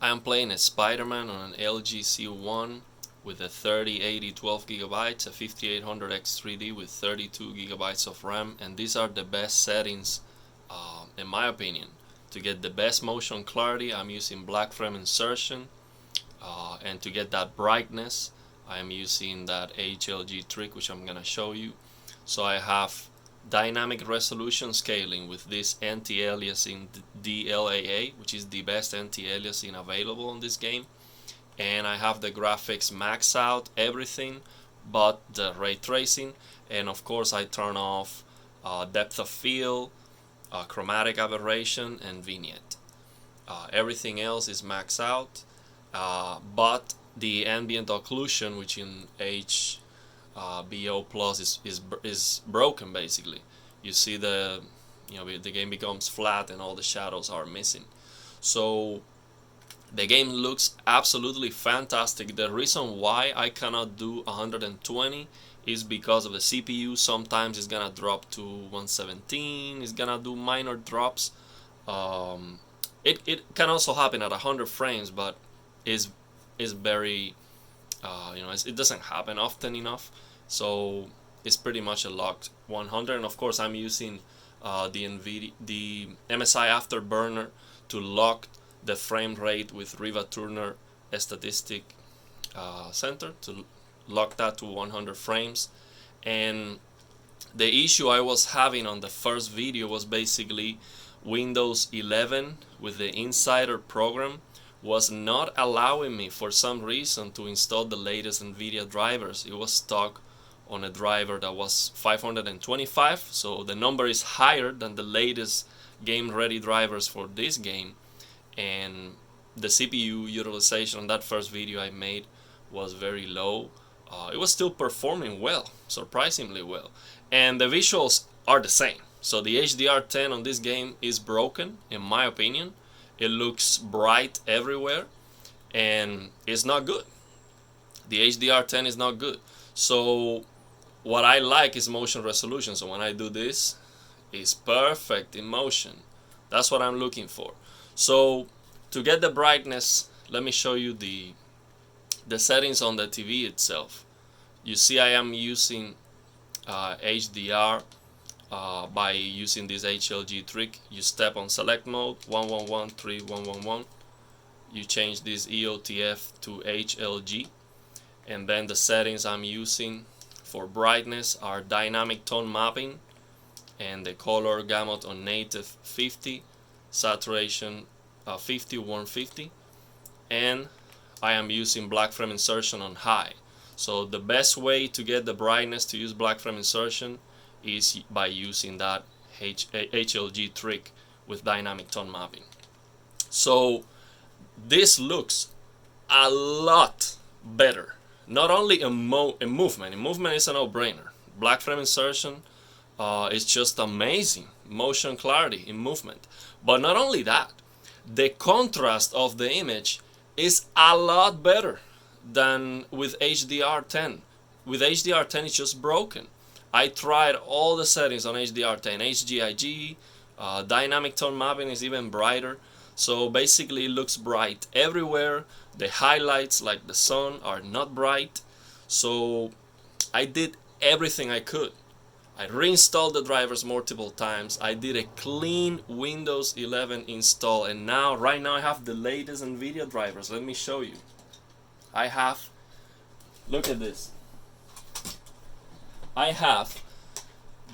I am playing a Spiderman on an LG C1 with a 3080 12GB, a 5800X3D with 32GB of RAM, and these are the best settings in my opinion. To get the best motion clarity, I'm using black frame insertion, and to get that brightness, I am using that HLG trick, which I'm gonna show you. So I have dynamic resolution scaling with this anti-aliasing DLAA, which is the best anti-aliasing available in this game, and I have the graphics max out, everything but the ray tracing, and of course I turn off depth of field, chromatic aberration, and vignette. Everything else is max out, but the ambient occlusion, which in HBO Plus is broken basically. You see the game becomes flat and all the shadows are missing. So the game looks absolutely fantastic. The reason why I cannot do 120 is because of the CPU. Sometimes it's gonna drop to 117. It's gonna do minor drops. It can also happen at 100 frames, but is very it doesn't happen often enough. So it's pretty much a locked 100, and of course I'm using the MSI Afterburner to lock the frame rate with Riva Turner Statistic Center to lock that to 100 frames. And the issue I was having on the first video was basically Windows 11 with the Insider program was not allowing me for some reason to install the latest NVIDIA drivers. It was stuck on a driver that was 525, so the number is higher than the latest game ready drivers for this game, and the CPU utilization on that first video I made was very low. It was still performing well, surprisingly well, and the visuals are the same. So the HDR10 on this game is broken in my opinion. It looks bright everywhere and it's not good. The HDR10 is not good. So what I like is motion resolution. So when I do this, it's perfect in motion. That's what I'm looking for. So to get the brightness, let me show you the settings on the TV itself. You see I am using HDR by using this HLG trick. You step on select mode 11131111. You change this EOTF to HLG, and then the settings I'm using for brightness are dynamic tone mapping and the color gamut on native 50, saturation 50, warm 50, and I am using black frame insertion on high. So the best way to get the brightness to use black frame insertion is by using that HLG trick with dynamic tone mapping. So this looks a lot better. Not only in movement. In movement is a no-brainer. Black frame insertion is just amazing. Motion clarity in movement. But not only that, the contrast of the image is a lot better than with HDR10. With HDR10 it's just broken. I tried all the settings on HDR10, HGIG, dynamic tone mapping is even brighter. So basically it looks bright everywhere. The highlights like the sun are not bright. So I did everything I could. I reinstalled the drivers multiple times. I did a clean Windows 11 install, and right now I have the latest NVIDIA drivers. Let me show you. I have, look at this. I have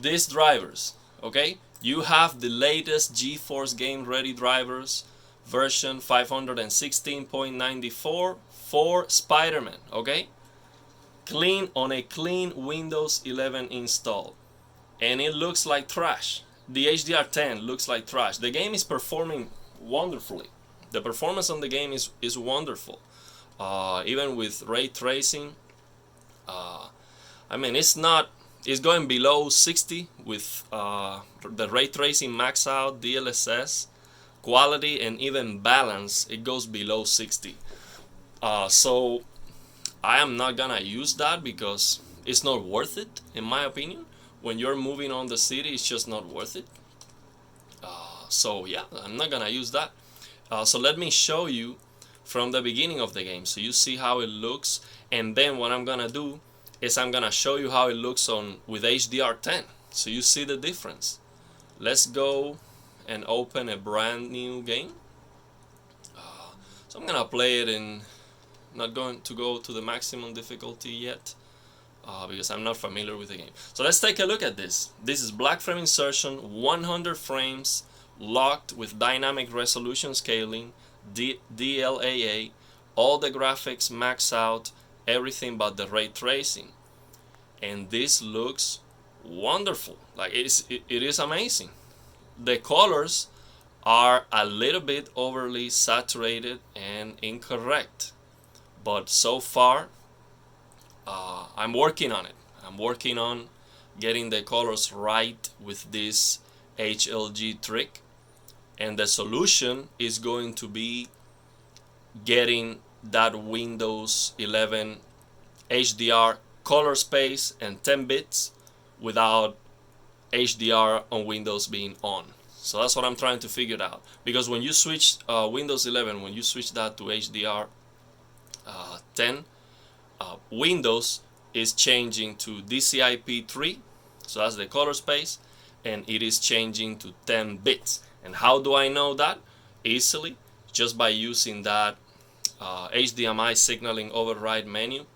these drivers, okay? You have the latest GeForce Game Ready drivers, version 516.94 for Spiderman, okay? Clean on a clean Windows 11 install. And it looks like trash. The HDR10 looks like trash. The game is performing wonderfully. The performance on the game is wonderful. Even with ray tracing, I mean, it's going below 60 with the ray tracing max out, DLSS, quality, and even balance. It goes below 60. So I am not gonna use that because it's not worth it, in my opinion. When you're moving on the city, it's just not worth it. So yeah, I'm not gonna use that. So let me show you from the beginning of the game, so you see how it looks. And then what I'm gonna do is I'm gonna show you how it looks on with HDR10, so you see the difference. Let's go and open a brand new game. So I'm gonna play it in, not going to go to the maximum difficulty yet, because I'm not familiar with the game. So let's take a look at this. This is black frame insertion, 100 frames, locked with dynamic resolution scaling, DLAA, all the graphics max out, everything but the ray tracing. And this looks wonderful. Like it is amazing. The colors are a little bit overly saturated and incorrect, but so far I'm working on it. I'm working on getting the colors right with this HLG trick, and the solution is going to be getting that Windows 11 HDR color space and 10 bits without HDR on Windows being on. So that's what I'm trying to figure out, because when you switch Windows 11, when you switch that to HDR 10, Windows is changing to DCI-P3, so that's the color space, and it is changing to 10 bits. And how do I know that? Easily, just by using that HDMI signaling override menu.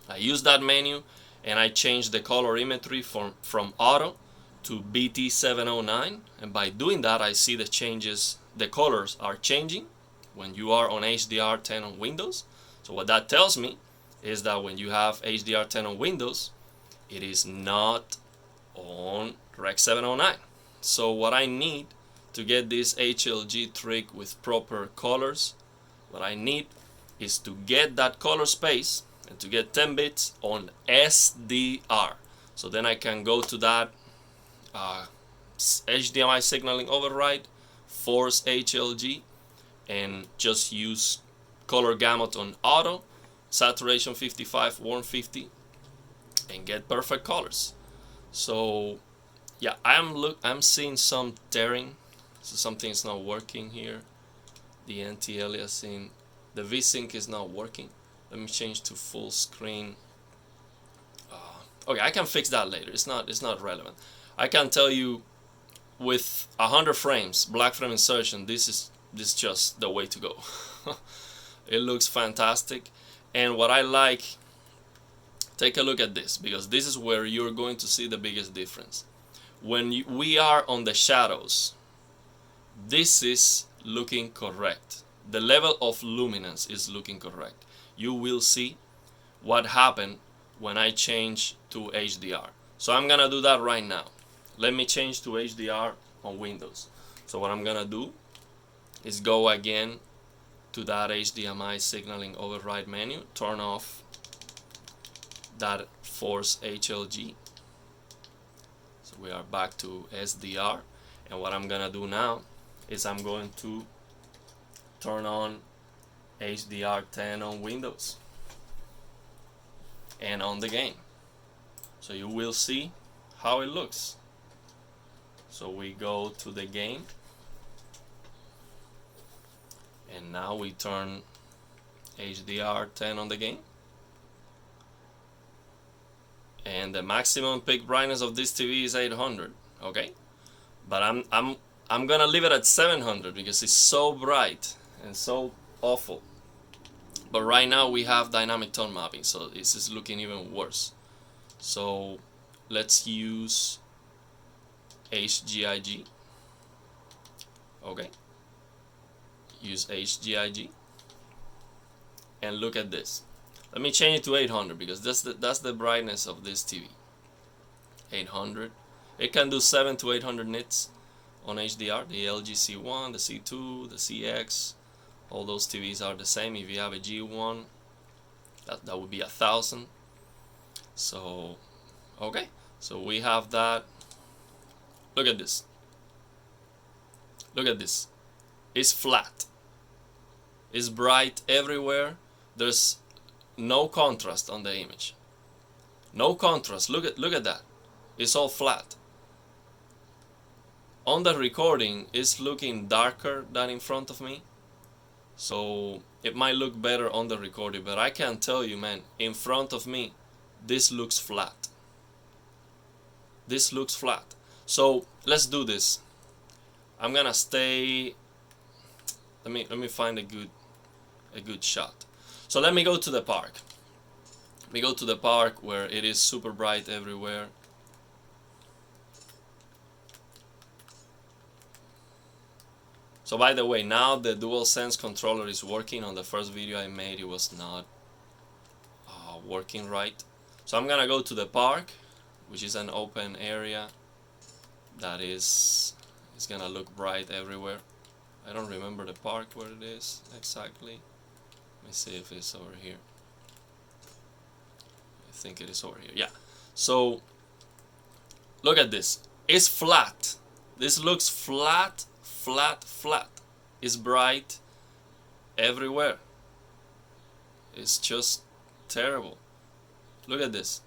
I use that menu and I change the colorimetry from auto to BT709, and by doing that I see the changes, the colors are changing when you are on HDR10 on Windows. So what that tells me is that when you have HDR10 on Windows, it is not on Rec 709. So what I need to get this HLG trick with proper colors, what I need is to get that color space and to get 10 bits on SDR. So then I can go to that HDMI signaling override, force HLG, and just use color gamut on auto, saturation 55, warm 50, and get perfect colors. So yeah, I'm seeing some tearing, so something's not working here. The anti-aliasing, the VSync is not working. Let me change to full screen. Okay, I can fix that later. It's not relevant. I can tell you, with 100 frames, black frame insertion, this is just the way to go. It looks fantastic. And what I like, take a look at this, because this is where you're going to see the biggest difference. When we are on the shadows, this is looking correct. The level of luminance is looking correct. You will see what happened when I change to HDR. So I'm gonna do that right now. Let me change to HDR on Windows. So what I'm gonna do is go again to that HDMI signaling override menu, turn off that force HLG. So we are back to SDR, and what I'm gonna do now is I'm going to turn on HDR10 on Windows and on the game. So you will see how it looks. So we go to the game, and now we turn HDR10 on the game, and the maximum peak brightness of this TV is 800. Okay, but I'm gonna leave it at 700 because it's so bright and so awful. But right now we have dynamic tone mapping, so this is looking even worse. So let's use HGIG. Okay, use HGIG, and look at this. Let me change it to 800 because that's the brightness of this TV. 800. It can do 7 to 800 nits on HDR. The LG C1, the C2, the CX, all those TVs are the same. If you have a G1, that would be 1000. So okay, so we have that. Look at this. Look at this. It's flat. It's bright everywhere. There's no contrast on the image. No contrast. Look at that. It's all flat. On the recording, it's looking darker than in front of me. so it might look better on the recording, but I can tell you, man, in front of me, this looks flat. This looks flat. So let's do this. I'm gonna stay. Let me find a good shot. So let me go to the park. Let me go to the park where it is super bright everywhere. So by the way, now the DualSense controller is working. On the first video I made, it was not working right. So I'm gonna go to the park, which is an open area that is gonna look bright everywhere. I don't remember the park where it is exactly. Let me see if it's over here. I think it is over here. Yeah. So look at this. It's flat. This looks flat, flat, flat. It's bright everywhere. It's just terrible. Look at this.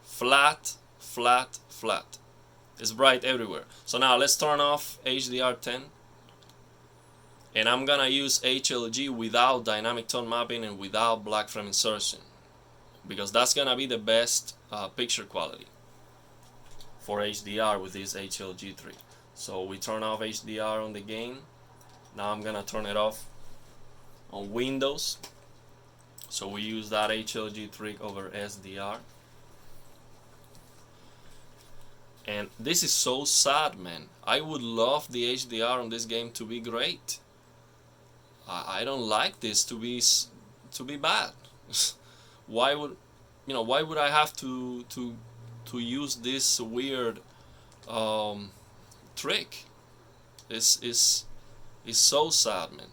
Flat, flat, flat. It's bright everywhere. So now let's turn off HDR10. And I'm gonna use HLG without dynamic tone mapping and without black frame insertion, because that's gonna be the best picture quality for HDR with this HLG3. So we turn off HDR on the game. Now I'm gonna turn it off on Windows. So we use that HLG trick over SDR. And this is so sad, man. I would love the HDR on this game to be great. I don't like this to be bad. Why would I have to use this weird trick? It's so sad, man.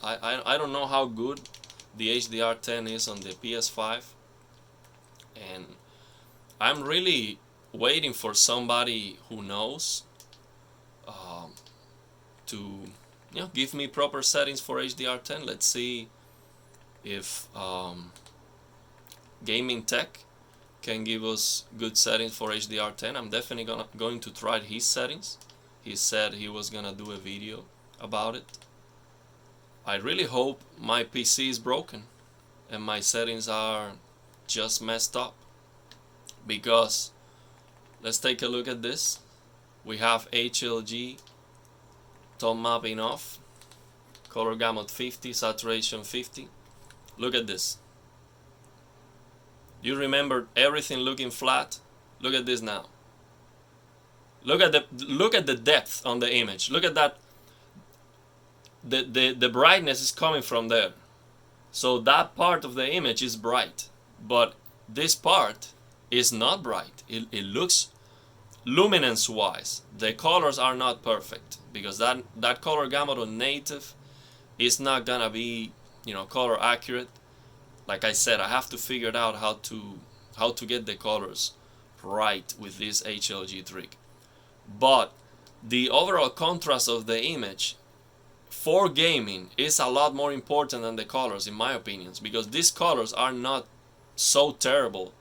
I don't know how good the HDR10 is on the PS5, and I'm really waiting for somebody who knows to give me proper settings for HDR10. Let's see if Gaming Tech can give us good settings for HDR10. I'm definitely going to try his settings. He said he was gonna do a video about it. I really hope my PC is broken and my settings are just messed up, because let's take a look at this. We have HLG tone mapping off, color gamut 50, saturation 50. Look at this. You remember everything looking flat? Look at this now. Look at the depth on the image. Look at that. The brightness is coming from there. So that part of the image is bright, but this part is not bright. It looks, luminance wise, the colors are not perfect, because that color gamut on native is not gonna be color accurate. Like I said, I have to figure out how to get the colors right with this HLG trick. But the overall contrast of the image for gaming is a lot more important than the colors, in my opinions, because these colors are not so terrible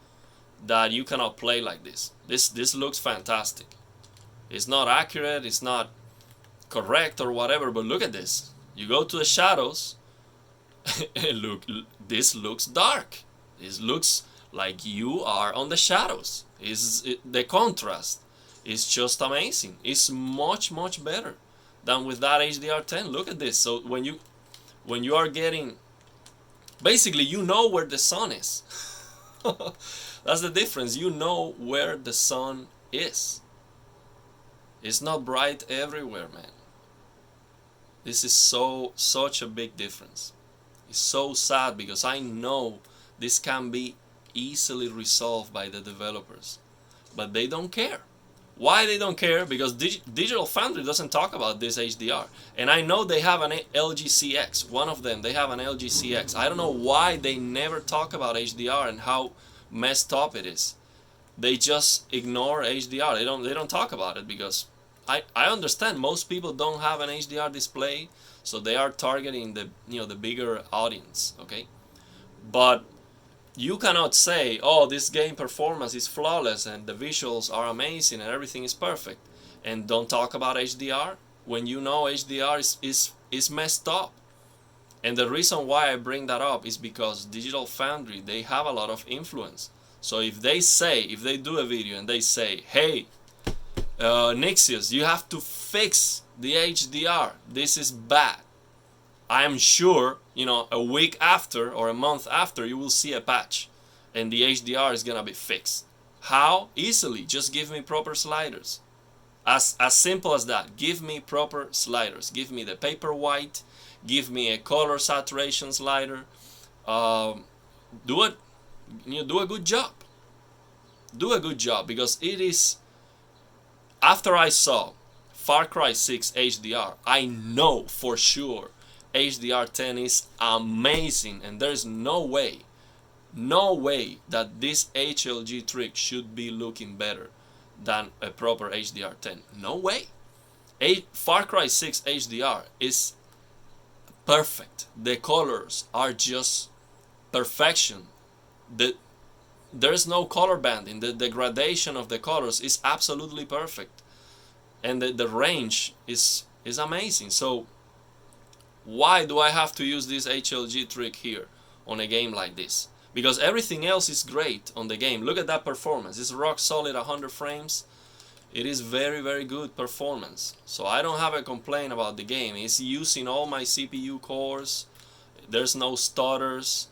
that you cannot play like this. This looks fantastic. It's not accurate, it's not correct or whatever, but look at this. You go to the shadows, look, this looks dark. This looks like you are on the shadows. The contrast is just amazing. It's much better than with that HDR10. Look at this. So when you are getting, basically you know where the sun is. That's the difference. You know where the sun is. It's not bright everywhere, man. This is such a big difference. It's so sad, because I know this can be easily resolved by the developers, but they don't care. Why they don't care? Because Digital Foundry doesn't talk about this HDR. And I know they have an LG CX. One of them, they have an LG CX. I don't know why they never talk about HDR and how messed up it is. They just ignore HDR. They don't talk about it, because I understand most people don't have an HDR display, so they are targeting the bigger audience, okay? But you cannot say, oh, this game performance is flawless and the visuals are amazing and everything is perfect, and don't talk about HDR when you know HDR is messed up. And the reason why I bring that up is because Digital Foundry, they have a lot of influence. So if they do a video and they say, hey, Nixius, you have to fix the HDR, this is bad, I am sure, a week after or a month after, you will see a patch and the HDR is gonna be fixed. How? Easily. Just give me proper sliders. As simple as that. Give me proper sliders. Give me the paper white. Give me a color saturation slider. Do it. Do a good job. Do a good job, because it is. After I saw Far Cry 6 HDR, I know for sure HDR10 is amazing, and there's no way that this HLG trick should be looking better than a proper HDR10. No way. Far Cry 6 HDR is perfect. The colors are just perfection. There's no color banding. The degradation of the colors is absolutely perfect, and the range is amazing. So why do I have to use this HLG trick here on a game like this? Because everything else is great on the game. Look at that performance. It's rock solid 100 frames. It is very, very good performance. So I don't have a complaint about the game. It's using all my CPU cores. There's no stutters.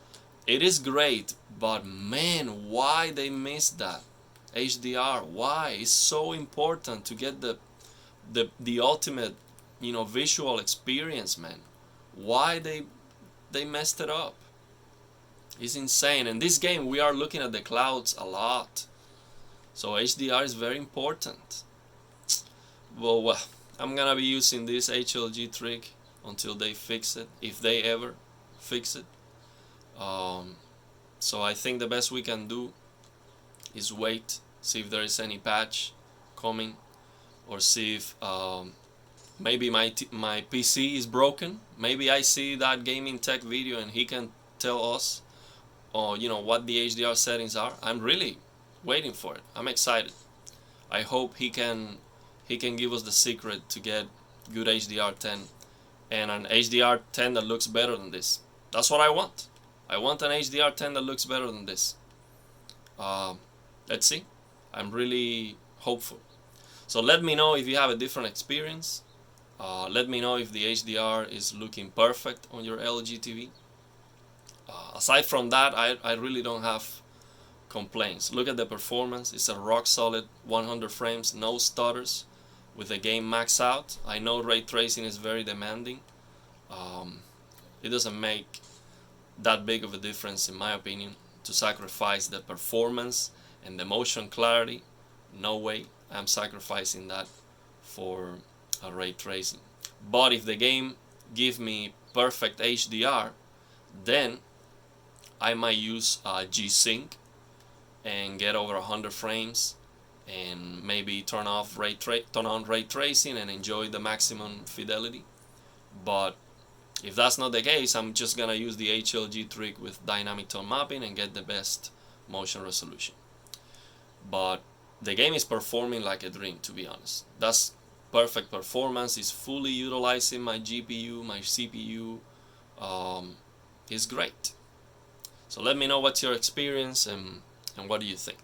It is great, but man, why they missed that HDR? Why? It's so important to get the ultimate, visual experience, man. Why they messed it up? It's insane. In this game, we are looking at the clouds a lot, so HDR is very important. Well, I'm gonna be using this HLG trick until they fix it, if they ever fix it. So I think the best we can do is wait, see if there is any patch coming, or see if maybe my PC is broken. Maybe I see that gaming tech video and he can tell us, what the HDR settings are. I'm really waiting for it. I'm excited. I hope he can give us the secret to get good HDR10 and an HDR10 that looks better than this. That's what I want. I want an HDR10 that looks better than this. Let's see. I'm really hopeful. So let me know if you have a different experience. Let me know if the HDR is looking perfect on your LG TV. Aside from that, I really don't have complaints. Look at the performance. It's a rock solid 100 frames, no stutters, with the game max out. I know ray tracing is very demanding. It doesn't make that big of a difference, in my opinion, to sacrifice the performance and the motion clarity. No way I'm sacrificing that for a ray tracing. But if the game gives me perfect HDR, then I might use G-Sync and get over 100 frames, and maybe turn on ray tracing and enjoy the maximum fidelity. But if that's not the case, I'm just gonna use the HLG trick with dynamic tone mapping and get the best motion resolution. But the game is performing like a dream, to be honest. That's perfect performance. It's fully utilizing my GPU, my CPU. It's great. So let me know what's your experience and what do you think.